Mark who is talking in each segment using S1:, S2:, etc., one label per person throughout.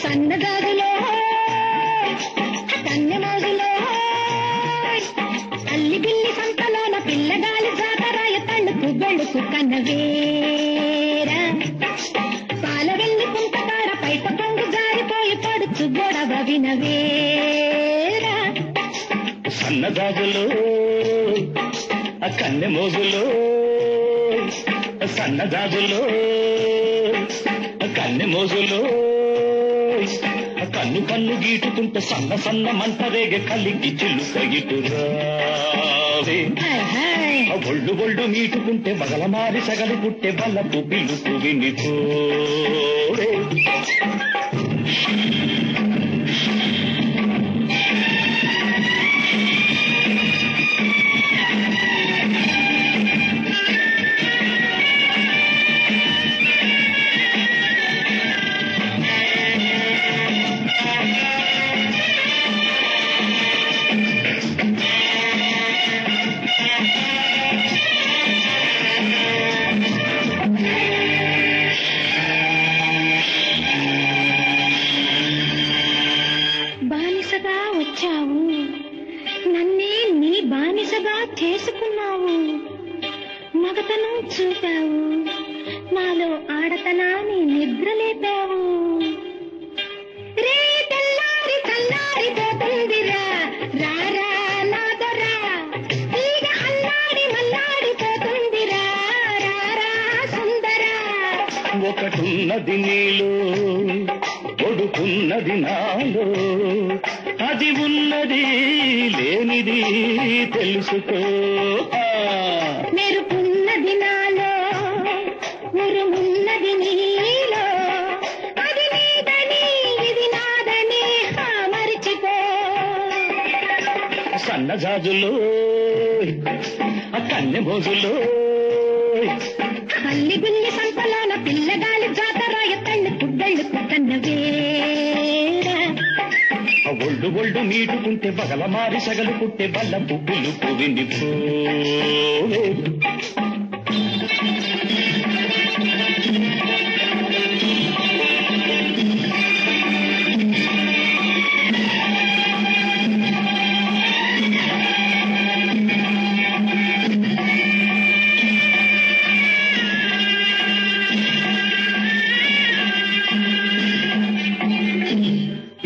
S1: సన్నదాగులో కన్నెమోగులో అల్లి బిల్లి సంతలోన పిల్లగాలి జాతరాయ తళ్ళుకు బెళ్ళుకు కన్నవేరా పాల వెళ్ళి కుంటకాడ పైట పొంగు జారిపోయి పడుచు గొడవ వినవేరా
S2: సన్నదాగులో కన్నెమోగులో సన్నదాగులో కన్నెమోగులో కన్ను కన్ను గీటుకుంటే సన్న సన్న మంట రేగ కలిగి చిల్లుక ఇటురావే ఒళ్ళు ఒళ్ళు మీటుకుంటే బగల మారి సగలు పుట్టే బల్లపు పిలుపు వినిపోరే
S1: బానిసగా వచ్చావు నన్నే నీ బానిసగా చేసుకున్నావు మగతనం చూపావు నాలో ఆడతనాన్ని నిద్రలేపావు రే తెల్లారి చల్లారిపోతుందిరా రారా నాదరా ఈగ అల్లాడి మల్లాడిపోతుందిరా రారా సుందరా
S2: ఒకటున్నది నీలో ఒడుకున్నది నాలో అది ఉన్నది లేనిది తెలుసుకో
S1: మెరుపున్నది నాలో ఉరుమున్నది నీలో అది నీదని ఇది నాదని మరిచిపో
S2: సన్నజాజులో కన్నెమోజులో
S1: అల్లి బిల్లి సంతలోన పిల్లగాలి జాతరాయ తళ్ళుకు బెళ్ళుకు కన్నవేరా
S2: ఒళ్ళు ఒళ్ళు మీటుకుంటే బగల మారి సగలు పుట్టే బల్లపు పిలుపు వినిపోవే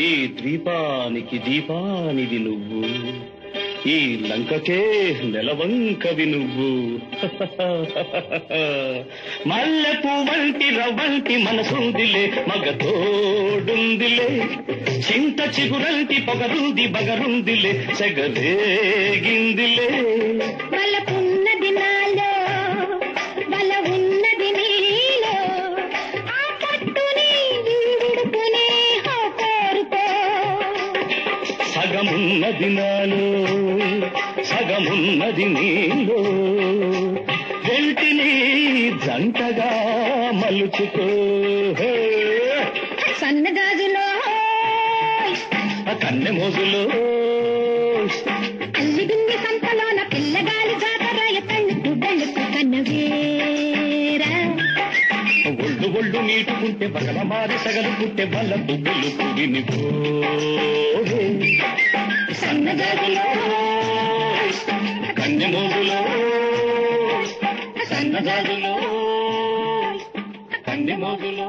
S2: ఈ ద్వీపానికి దీపానిది నువ్వు ఈ లంకకే నెలవంకవి నువ్వు మల్లెపూ వంటి రవ్వంటి మనసుందిలే మగ తోడుందిలే చింత చిగురంటి పొగరుంది బగరుందిలే సెగరేగిందిలే
S1: బలపున్నది నాలో బల ఉన్నది నీలో ఆ పట్టుని విడుకునే కోరుకో
S2: సగమున్నది నాలో సగమున్నది నీలో వెంటిని జంటగా మలుచుకో
S1: సన్నగాజులో
S2: కన్నెమోజులో
S1: అల్లి బిల్లి సంతలోన పిల్లగాలి జాతరాయ తళ్ళుకు బెళ్ళుకు కన్నవేరా
S2: ఒళ్ళు ఒళ్ళు నీటుకుంటే బగల మారి సగలు పుట్టే బల్లపు పిలుపు వినిపోవే
S1: సన్నగాజులో
S2: కన్నెమోజులో సన్నజాజులో కన్నెమోజులో